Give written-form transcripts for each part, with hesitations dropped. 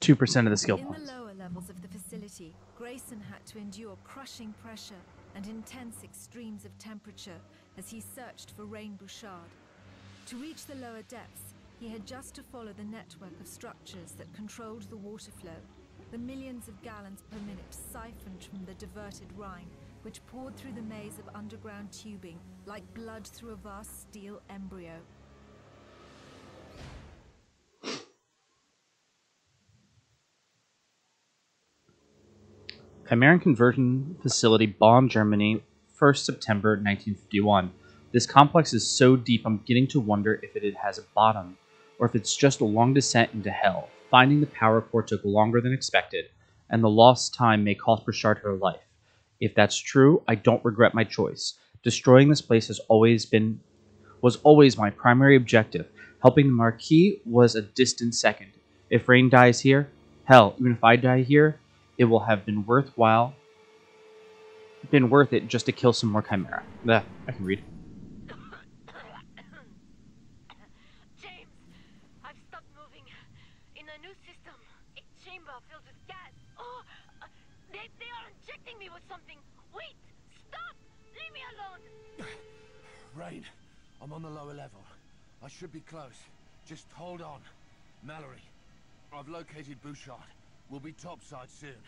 2% of the skill In points. the lower levels of the facility, Grayson had to endure crushing pressure and intense extremes of temperature as he searched for Rain Bouchard. To reach the lower depths, he had just to follow the network of structures that controlled the water flow, the millions of gallons per minute siphoned from the diverted Rhine, which poured through the maze of underground tubing like blood through a vast steel embryo. Chimeran Conversion Facility, Bonn, Germany, 1st September 1951. This complex is so deep I'm getting to wonder if it has a bottom, or if it's just a long descent into hell. Finding the power core took longer than expected, and the lost time may cost Bouchard her life. If that's true, I don't regret my choice. Destroying this place was always my primary objective. Helping the Marquis was a distant second. If Rain dies here, hell, even if I die here, it will have been worth it just to kill some more Chimera. I can read. James, I've stopped moving. In a new system, a chamber filled with gas. Oh, they are injecting me with something. Wait, stop! Leave me alone! Rain, I'm on the lower level. I should be close. Just hold on. Mallory, I've located Bouchard. We'll be topside soon.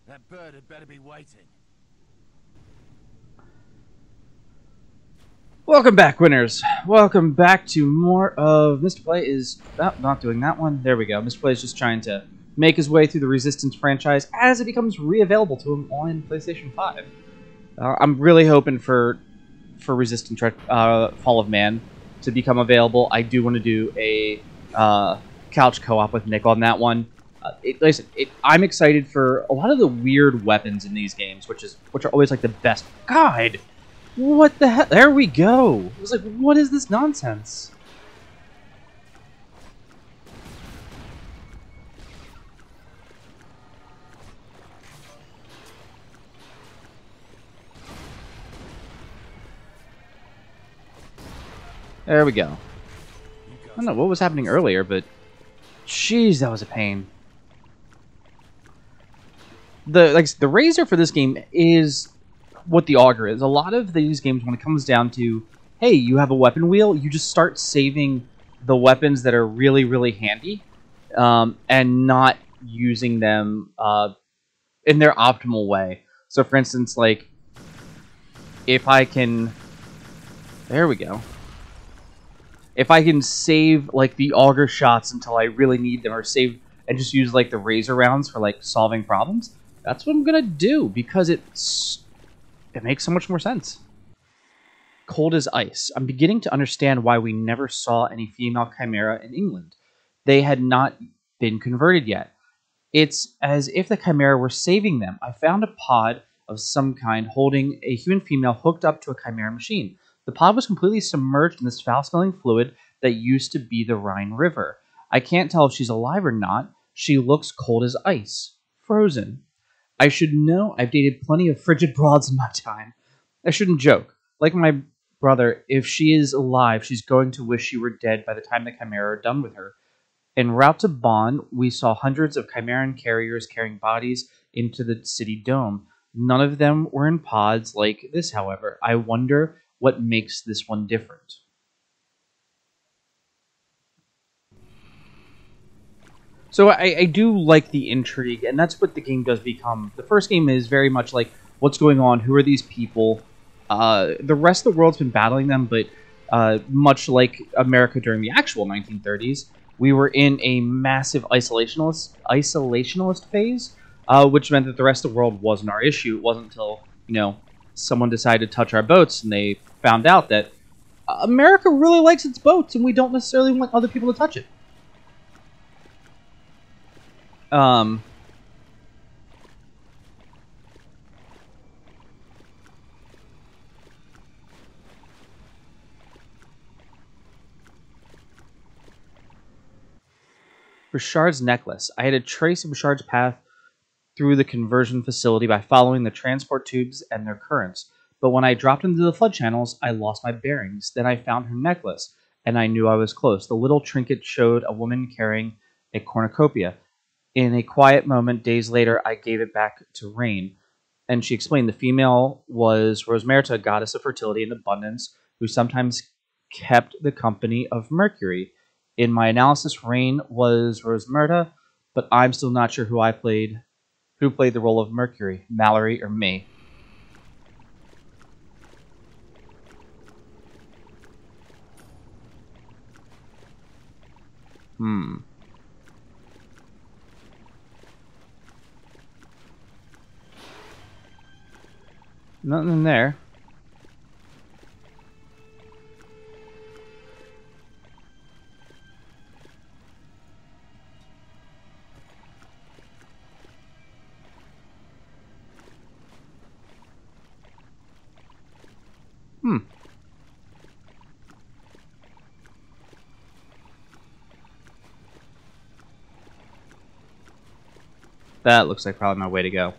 That bird had better be waiting. Welcome back, winners. Welcome back to more of Mr. Play is... Oh, not doing that one. There we go. Mr. Play is just trying to make his way through the Resistance franchise as it becomes re-available to him on PlayStation 5. I'm really hoping for Resistance Fall of Man to become available. I do want to do a couch co-op with Nick on that one. I'm excited for a lot of the weird weapons in these games, which are always like the best. God, what the hell? There we go. I was like, what is this nonsense? There we go. I don't know what was happening earlier, but jeez, that was a pain. The razor for this game is what the auger is. A lot of these games, when it comes down to, hey, you have a weapon wheel, you just start saving the weapons that are really, really handy, and not using them in their optimal way. So, for instance, like, if I can... There we go. If I can save, like, the auger shots until I really need them, or save and just use, like, the razor rounds for, like, solving problems, that's what I'm gonna do, because it makes so much more sense. Cold as ice. I'm beginning to understand why we never saw any female Chimera in England. They had not been converted yet. It's as if the Chimera were saving them. I found a pod of some kind holding a human female hooked up to a Chimera machine. The pod was completely submerged in this foul-smelling fluid that used to be the Rhine River. I can't tell if she's alive or not. She looks cold as ice. Frozen. I should know I've dated plenty of frigid broads in my time. I shouldn't joke. Like my brother, if she is alive, she's going to wish she were dead by the time the Chimera are done with her. En route to Bonn, we saw hundreds of Chimeran carriers carrying bodies into the city dome. None of them were in pods like this, however. I wonder what makes this one different. So I do like the intrigue, and that's what the game does become. The first game is very much like, what's going on? Who are these people? The rest of the world's been battling them, but much like America during the actual 1930s, we were in a massive isolationist phase, which meant that the rest of the world wasn't our issue. It wasn't until, someone decided to touch our boats, and they found out that America really likes its boats, and we don't necessarily want other people to touch it. Bouchard's necklace. I had to trace Bouchard's path through the conversion facility by following the transport tubes and their currents. But when I dropped into the flood channels, I lost my bearings. Then I found her necklace, and I knew I was close. The little trinket showed a woman carrying a cornucopia. In a quiet moment, days later, I gave it back to Rain. And she explained the female was Rosmerta, goddess of fertility and abundance, who sometimes kept the company of Mercury. In my analysis, Rain was Rosmerta, but I'm still not sure who played the role of Mercury, Mallory or me. Nothing in there. That looks like probably my way to go.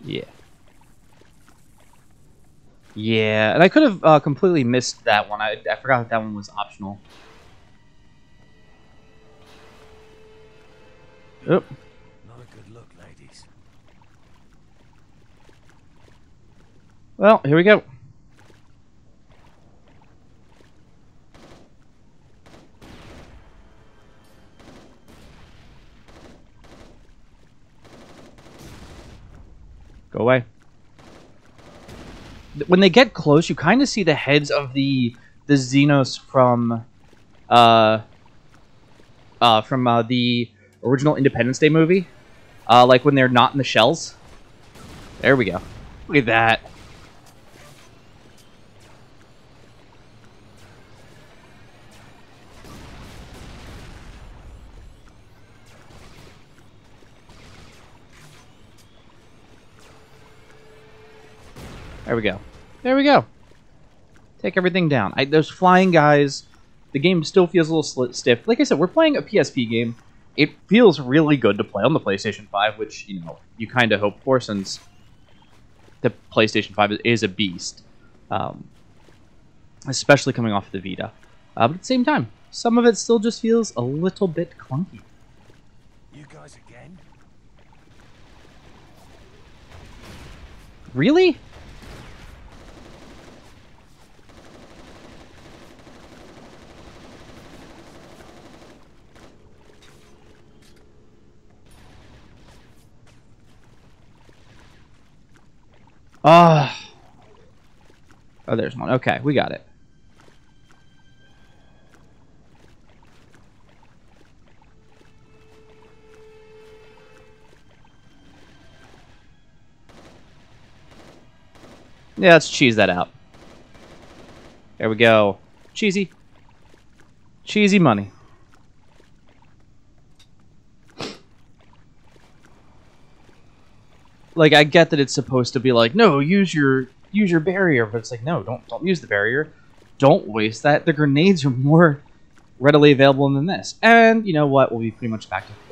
Yeah. Yeah, and I could have completely missed that one. I forgot that one was optional. Oop. Not a good look, ladies. Well, here we go. Go away. When they get close, you kind of see the heads of the Xenos from the original Independence Day movie. Like when they're not in the shells. There we go. Look at that. There we go. There we go. Take everything down. Those flying guys, the game still feels a little stiff. Like I said, we're playing a PSP game. It feels really good to play on the PlayStation 5, which, you know, you kind of hope for since the PlayStation 5 is a beast. Especially coming off the Vita. But at the same time, some of it still just feels a little bit clunky. You guys again? Really? Oh, there's one. Okay, we got it. Yeah, let's cheese that out. There we go. Cheesy. Cheesy money. Like, I get that it's supposed to be like, no, use your barrier, but it's like, no, don't use the barrier. Don't waste that. The grenades are more readily available than this. And you know what? We'll be pretty much back to full.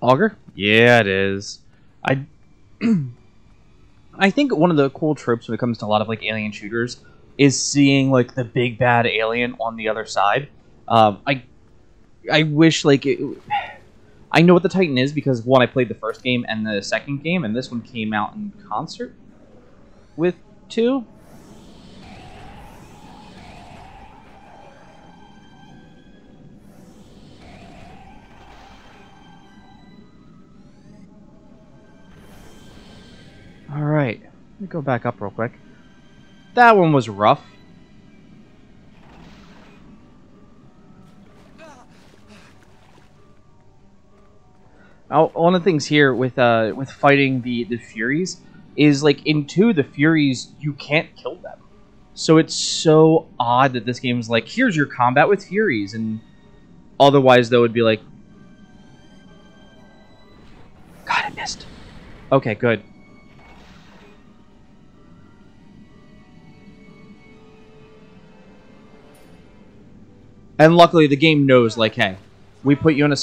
Auger? Yeah, it is. I I think one of the cool tropes when it comes to a lot of like alien shooters is seeing like the big bad alien on the other side. I wish like I know what the Titan is because one, I played the first game and the second game, and this one came out in concert with 2. Alright, let me go back up real quick. That one was rough. One of the things here with fighting the Furies is, like, in 2, the Furies, you can't kill them. So it's so odd that this game's like, here's your combat with Furies, and otherwise, though, it'd be like... God, I missed. Okay, good. And luckily, the game knows, like, hey, we put you in a...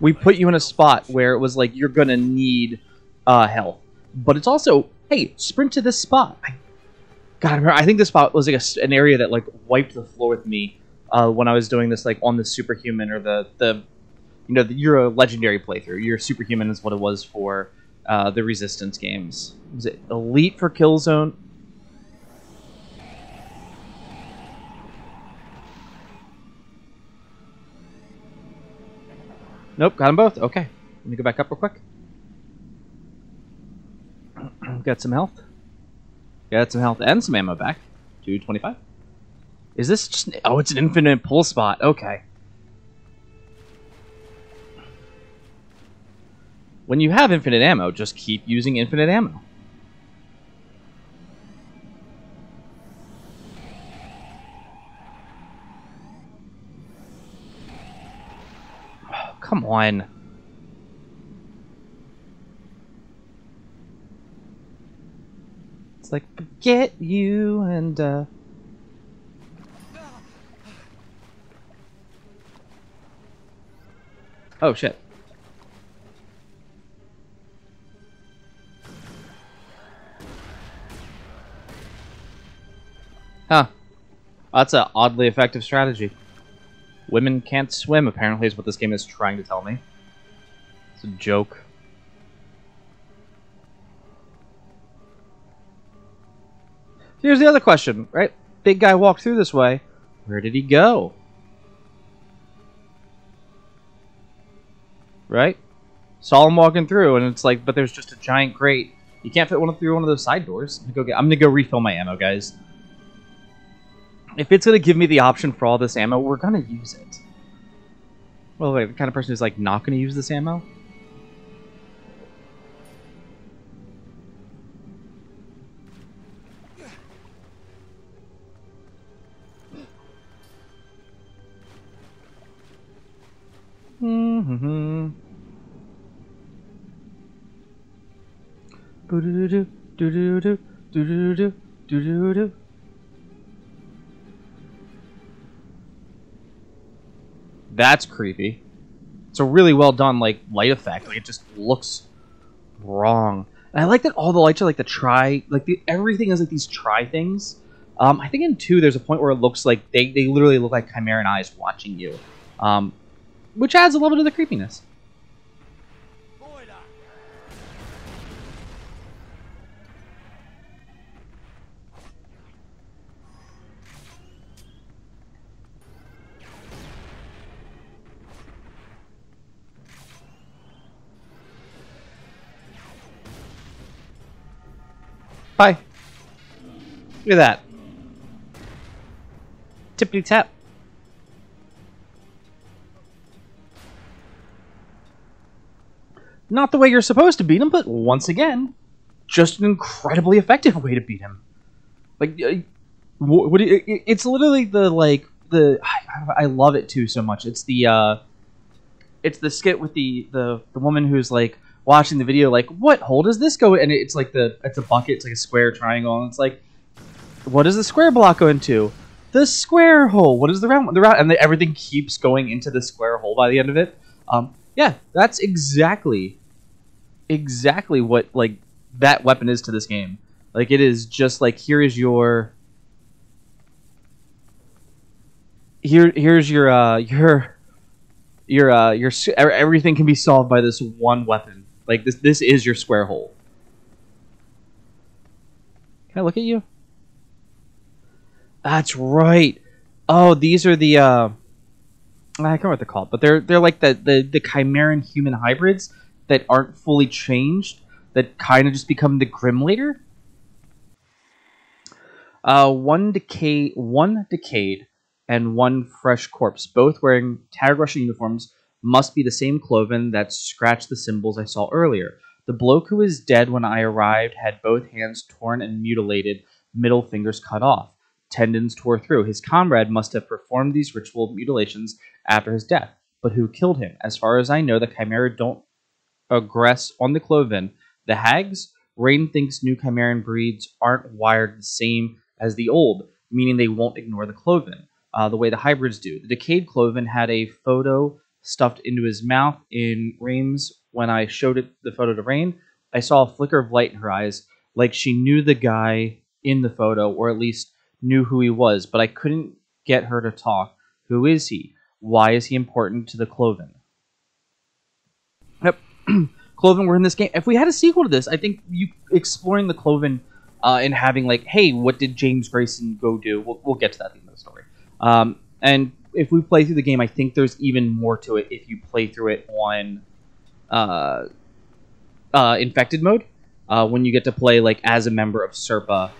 We put you in a spot where it was like, you're going to need health. But it's also, hey, sprint to this spot. God, I think this spot was like an area that, like, wiped the floor with me when I was doing this, like, on the Superhuman or the you're a legendary playthrough. Your Superhuman is what it was for the Resistance games. Was it Elite for Killzone? Nope, got them both. Okay, let me go back up real quick. Got some health. Got some health and some ammo back. 225. Is this just... Oh, it's an infinite pull spot. Okay. When you have infinite ammo, just keep using infinite ammo. Oh, come on. It's like, forget you and, Oh, shit. Huh. That's an oddly effective strategy. Women can't swim, apparently, is what this game is trying to tell me. It's a joke. Here's the other question, right? Big guy walked through this way. Where did he go? Right? Saw him walking through, and it's like, but there's just a giant grate. You can't fit one through one of those side doors. I'm gonna go refill my ammo, guys. If it's gonna give me the option for all this ammo, we're gonna use it. Well, wait, the kind of person who's like not gonna use this ammo? That's creepy. It's a really well done, like, light effect. Like, it just looks wrong. And I like that all the lights are like everything is like these try things. I think in 2 there's a point where it looks like they literally look like Chimeran eyes watching you. Which adds a little bit of the creepiness. Hi. Look at that. Tippity tap. Not the way you're supposed to beat him, but once again, just an incredibly effective way to beat him. Like, it's literally I love it too so much. It's the skit with the woman who's like watching the video, like, what hole does this go in? And it's like it's a bucket, it's like a square triangle, and it's like, what does the square block go into? The square hole. What is the round one? The round, and everything keeps going into the square hole by the end of it. Yeah, that's exactly what, like, that weapon is to this game. Like, it is just like, here's your everything can be solved by this one weapon. Like, this is your square hole. Can I look at you? That's right. Oh, these are the I can't remember what they're called, but they're like the Chimeran human hybrids that aren't fully changed, that kind of just become the Grim later. One decayed, and one fresh corpse, both wearing tag Russian uniforms, must be the same cloven that scratched the symbols I saw earlier. The bloke who was dead when I arrived had both hands torn and mutilated, middle fingers cut off, tendons tore through. His comrade must have performed these ritual mutilations after his death. But who killed him? As far as I know, the Chimera don't aggress on the cloven. The hags? Rain thinks new Chimeran breeds aren't wired the same as the old, meaning they won't ignore the cloven, the way the hybrids do. The decayed cloven had a photo stuffed into his mouth in Rain's. When I showed the photo to Rain, I saw a flicker of light in her eyes, like she knew the guy in the photo, or at least knew who he was, but I couldn't get her to talk. Who is he? Why is he important to the cloven? Yep. Cloven were in this game. If we had a sequel to this, I think you exploring the cloven and having like, hey, what did James Grayson go do? We'll get to that at the end of the story. And if we play through the game, I think there's even more to it if you play through it on infected mode, when you get to play like as a member of Serpa,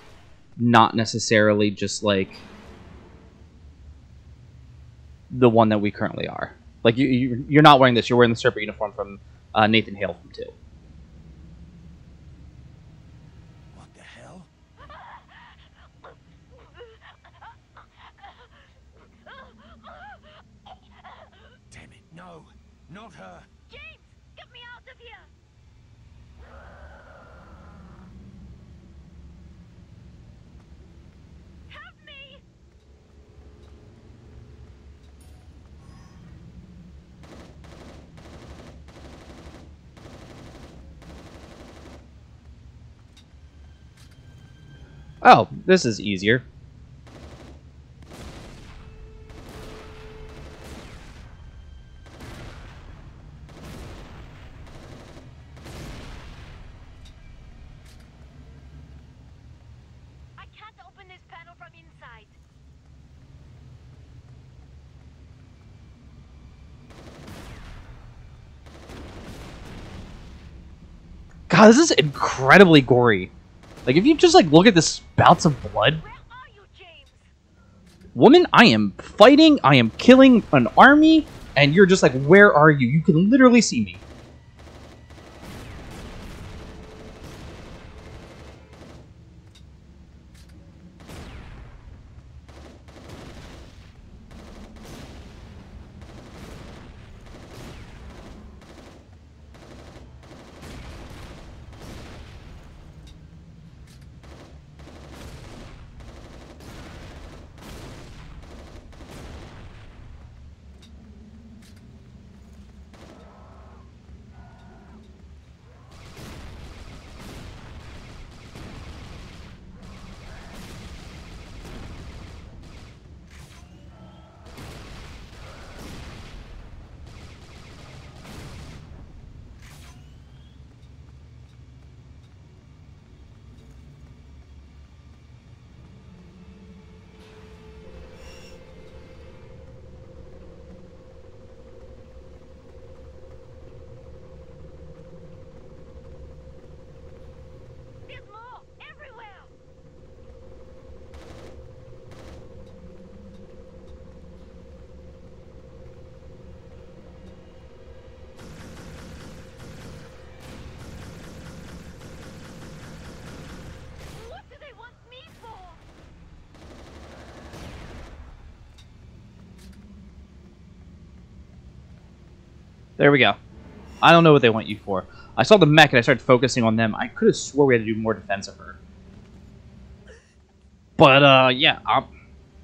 not necessarily just like the one that we currently are. Like you're not wearing this; you're wearing the Serpa uniform from Nathan Hale from 2. What the hell? Damn it, no, not her. James, get me out of here! Help me! Oh, this is easier. I can't open this panel from inside. God, this is incredibly gory. Like, if you just, like, look at the spouts of blood. Where are you, James? Woman, I am fighting, I am killing an army, and you're just like, where are you? You can literally see me. There's more everywhere! What do they want me for? There we go. I don't know what they want you for. I saw the mech and I started focusing on them. I could have swore we had to do more defense of her. But, yeah,